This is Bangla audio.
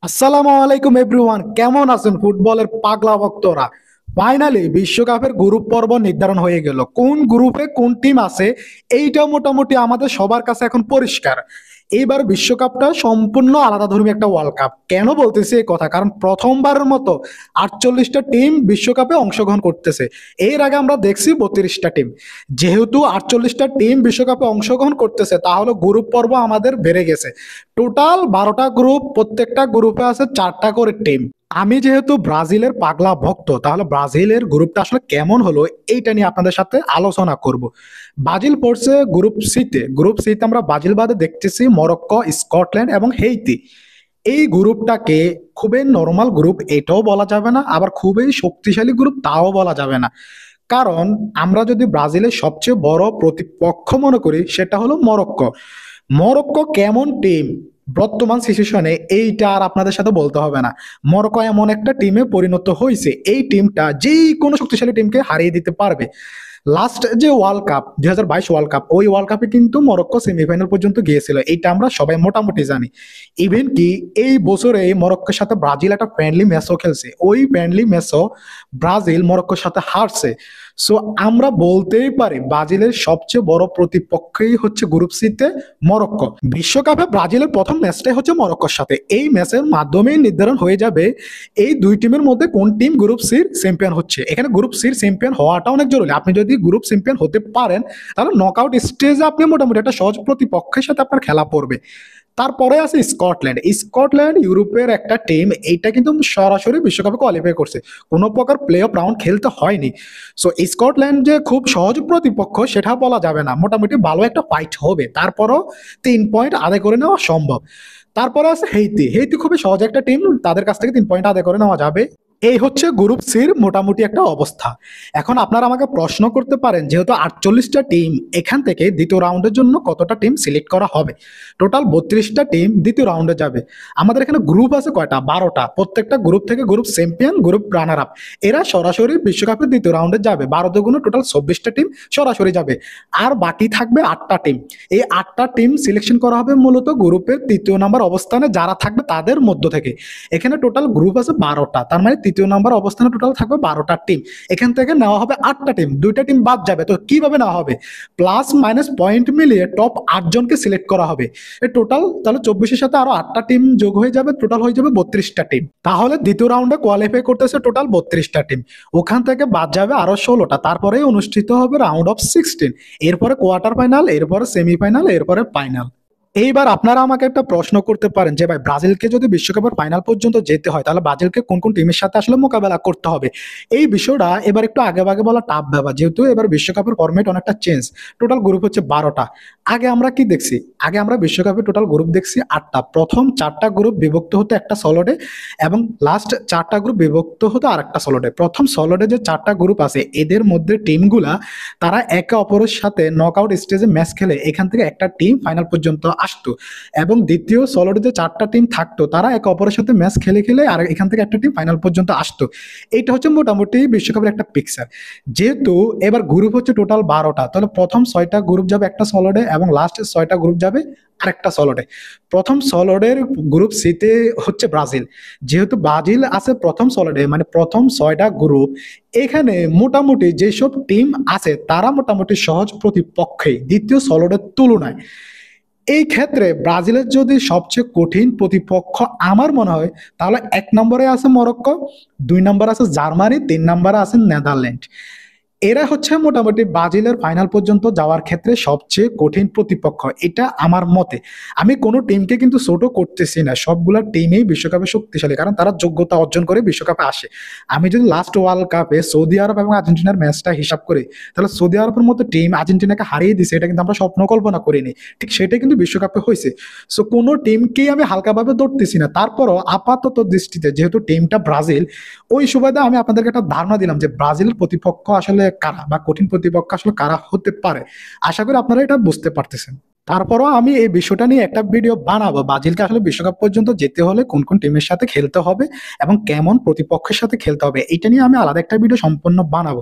আসসালামু আলাইকুম এভরিওয়ান, কেমন আছেন ফুটবলের পাগলা ভক্তরা? ফাইনালি বিশ্বকাপের গ্রুপ পর্ব নির্ধারণ হয়ে গেল। কোন গ্রুপে কোন টিম আছে এইটা মোটামুটি আমাদের সবার কাছে এখন পরিষ্কার। এইবার বিশ্বকাপটা সম্পূর্ণ আলাদা ধর্মী একটা ওয়ার্ল্ড কাপ। কেন বলতেছি এই কথা? কারণ প্রথমবারের মতো 48টা টিম বিশ্বকাপে অংশগ্রহণ করতেছে। এর আগে আমরা দেখছি 32টা টিম। যেহেতু 48টা টিম বিশ্বকাপে অংশগ্রহণ করতেছে, তাহলে গ্রুপ পর্ব আমাদের বেড়ে গেছে। টোটাল 12টা গ্রুপ, প্রত্যেকটা গ্রুপে আছে 4টা করে টিম। আমি যেহেতু ব্রাজিলের পাগলা ভক্ত, তাহলে ব্রাজিলের গ্রুপটা আসলে কেমন হলো এইটা নিয়ে আপনাদের সাথে আলোচনা করব। ব্রাজিল পড়ছে গ্রুপ সিতে আমরা ব্রাজিল বাদে দেখতেছি মরক্কো, স্কটল্যান্ড এবং হেইতি। এই গ্রুপটাকে খুবই নরমাল গ্রুপ এটাও বলা যাবে না, আবার খুবই শক্তিশালী গ্রুপ তাও বলা যাবে না। কারণ আমরা যদি ব্রাজিলের সবচেয়ে বড় প্রতিপক্ষ মনে করি, সেটা হলো মরক্কো। মরক্কো কেমন টিম বর্তমান সিচুয়েশনে এইটা আর আপনাদের সাথে বলতে হবে না। মরক্কো এমন একটা টিমে পরিণত হয়েছে, এই টিমটা যেই কোনো শক্তিশালী টিমকে হারিয়ে দিতে পারবে। লাস্ট যে ওয়ার্ল্ড কাপ 2022 ওয়ার্ল্ড কাপ, ওই ওয়ার্ল্ড কাপে কিন্তু মরক্কো সেমিফাইনাল পর্যন্ত গিয়েছিল, এইটা আমরা সবাই মোটামুটি জানি। ইভেন কি এই বছরে মরক্কোর সাথে ব্রাজিল একটা ফ্রেন্ডলি ম্যাচও খেলছে, ওই ফ্রেন্ডলি ম্যাচও ব্রাজিল মরক্কোর সাথে হারছে। সো আমরা বলতেই পারি ব্রাজিলের সবচেয়ে বড় প্রতিপক্ষই হচ্ছে গ্রুপ সিতে মরক্কো। বিশ্বকাপে ব্রাজিলের প্রথম ম্যাচটাই হচ্ছে মরক্কোর সাথে। এই ম্যাচের মাধ্যমেই নির্ধারণ হয়ে যাবে এই দুই টিমের মধ্যে কোন টিম গ্রুপ সির চ্যাম্পিয়ন হচ্ছে। এখানে গ্রুপ সির চ্যাম্পিয়ন হওয়াটা অনেক জরুরি। আপনি যদি গ্রুপ চ্যাম্পিয়ন হতে পারেন, তাহলে নকআউট স্টেজে আপনি মোটামুটি একটা সহজ প্রতিপক্ষের সাথে আপনার খেলা পড়বে। তারপরে আছে স্কটল্যান্ড। স্কটল্যান্ড ইউরোপের একটা টিম, এইটা কিন্তু সরাসরি বিশ্বকাপে কোয়ালিফাই করছে, কোনো প্রকার প্লে অফ রাউন্ড খেলতে হয়নি। সো স্কটল্যান্ড যে খুব সহজ প্রতিপক্ষ সেটা বলা যাবে না, মোটামুটি ভালো একটা ফাইট হবে, তারপরও 3 পয়েন্ট আদায় করে নেওয়া সম্ভব। তারপরে আছে হেইতি। হেইতি খুবই সহজ একটা টিম, তাদের কাছ থেকে 3 পয়েন্ট আদায় করে নেওয়া যাবে। এই হচ্ছে গ্রুপ সির মোটামুটি একটা অবস্থা। এখন আপনারা আমাকে প্রশ্ন করতে পারেন, যেহেতু 48টা টিম, এখান থেকে দ্বিতীয় রাউন্ডের জন্য কতটা টিম সিলেক্ট করা হবে? টোটাল 32টা টিম দ্বিতীয় রাউন্ডে যাবে। আমাদের এখানে গ্রুপ আছে কয়টা? 12টা। প্রত্যেকটা গ্রুপ থেকে group champion, group runner up, এরা সরাসরি বিশ্বকাপের দ্বিতীয় রাউন্ডে যাবে। 12 দুগুণ টোটাল 24টা টিম সরাসরি যাবে। আর বাকি থাকবে 8টা টিম। এই 8টা টিম সিলেকশন করা হবে মূলত গ্রুপের তৃতীয় নাম্বার অবস্থানে যারা থাকবে তাদের মধ্য থেকে। এখানে টোটাল গ্রুপ আছে 12টা, তার মানে তৃতীয় নাম্বার অবস্থানে টোটাল থাকবে 12টা টিম। এখান থেকে নেওয়া হবে 8টা টিম, 2টা টিম বাদ যাবে। তো কিভাবে নেওয়া হবে? প্লাস মাইনাস পয়েন্ট মিলিয়ে টপ 8জনকে সিলেক্ট করা হবে। এই টোটাল তাহলে 24-এর সাথে আরো 8টা টিম যোগ হয়ে যাবে, টোটাল হয়ে যাবে 32টা টিম। তাহলে দ্বিতীয় রাউন্ডে কোয়ালিফাই করতেছে টোটাল 32টা টিম। ওখান থেকে বাদ যাবে আরো 16টা, তারপরে অনুষ্ঠিত হবে রাউন্ড অফ 16, এরপরে কোয়ার্টার ফাইনাল, এরপরে সেমিফাইনাল, এরপরে ফাইনাল। এইবার আপনারা আমাকে একটা প্রশ্ন করতে পারেন যে ভাই, ব্রাজিলকে যদি বিশ্বকাপের ফাইনাল পর্যন্ত যেতে হয়, তাহলে ব্রাজিলকে কোন কোন টিমের সাথে আসলে মোকাবেলা করতে হবে? এই বিষয়টা এবার একটু আগে ভাগে বলা টাফ ব্যাপার, যেহেতু এবার বিশ্বকাপের ফরম্যাট অনেকটা চেঞ্জ। টোটাল গ্রুপ হচ্ছে 12টা। আগে আমরা কি দেখছি? আগে আমরা বিশ্বকাপে টোটাল গ্রুপ দেখছি 8টা। প্রথম 4টা গ্রুপ বিভক্ত হতো একটা সলডে, এবং লাস্ট 4টা গ্রুপ বিভক্ত হতো আর একটা সলডে। প্রথম সলডে যে 4টা গ্রুপ আছে, এদের মধ্যে টিমগুলা তারা একে অপরের সাথে নকআউট স্টেজে ম্যাচ খেলে এখান থেকে একটা টিম ফাইনাল পর্যন্ত আসতো, এবং দ্বিতীয় সলোডে যে 4টা টিম থাকতো তারা একে অপরের সাথে ম্যাচ খেলে খেলে আর এখান থেকে একটা টিম ফাইনাল পর্যন্ত আসতো। এইটা হচ্ছে মোটামুটি বিশ্বকাপের একটা পিকচার। যেহেতু এবার গ্রুপ হচ্ছে টোটাল 12টা, তাহলে প্রথম 6টা গ্রুপ যাবে একটা সলোডে, এবং লাস্ট 6টা গ্রুপ যাবে আরেকটা সলোডে। প্রথম সলোডের গ্রুপ সিতে হচ্ছে ব্রাজিল। যেহেতু ব্রাজিল আছে প্রথম সলোডে, মানে প্রথম 6টা গ্রুপ, এখানে মোটামুটি যেসব টিম আছে তারা মোটামুটি সহজ প্রতিপক্ষই দ্বিতীয় সলোডের তুলনায়। এই ক্ষেত্রে ব্রাজিলের যদি সবচেয়ে কঠিন প্রতিপক্ষ আমার মনে হয়, তাহলে 1 নম্বরে আছে মরক্কো, 2 নম্বরে আছে জার্মানি, 3 নম্বরে আছে নেদারল্যান্ড। এরা হচ্ছে মোটামুটি ব্রাজিলের ফাইনাল পর্যন্ত যাওয়ার ক্ষেত্রে সবচেয়ে কঠিন প্রতিপক্ষ, এটা আমার মতে। আমি কোনো টিমকে কিন্তু ছোট করতেছি না, সবগুলা টিমই বিশ্বকাপে শক্তিশালী, কারণ তারা যোগ্যতা অর্জন করে বিশ্বকাপে আসে। আমি যদি লাস্ট ওয়ার্ল্ড কাপে সৌদি আরব এবং আর্জেন্টিনার ম্যাচটা হিসাব করি, তাহলে সৌদি আরবের মতো টিম আর্জেন্টিনাকে হারিয়ে দিছে, এটা কিন্তু আমরা স্বপ্ন কল্পনা করিনি। ঠিক সেটাই কিন্তু বিশ্বকাপে হয়েছে। সো কোনো টিমকেই আমি হালকাভাবে ধরতেছি না। তারপরও আপাতত দৃষ্টিতে যেহেতু টিমটা ব্রাজিল, ওই সুবাদে আমি আপনাদেরকে একটা ধারণা দিলাম যে ব্রাজিলের প্রতিপক্ষ আসলে কারা, বা কঠিন প্রতিপক্ষ আসলে কারা হতে পারে। আশা করি আপনারা এটা বুঝতে পারতেছেন। তারপরও আমি এই বিষয়টা নিয়ে একটা ভিডিও বানাবো, ব্রাজিলকে আসলে বিশ্বকাপ পর্যন্ত যেতে হলে কোন কোন টিমের সাথে খেলতে হবে এবং কেমন প্রতিপক্ষের সাথে খেলতে হবে, এটা নিয়ে আমি আলাদা একটা ভিডিও সম্পূর্ণ বানাবো।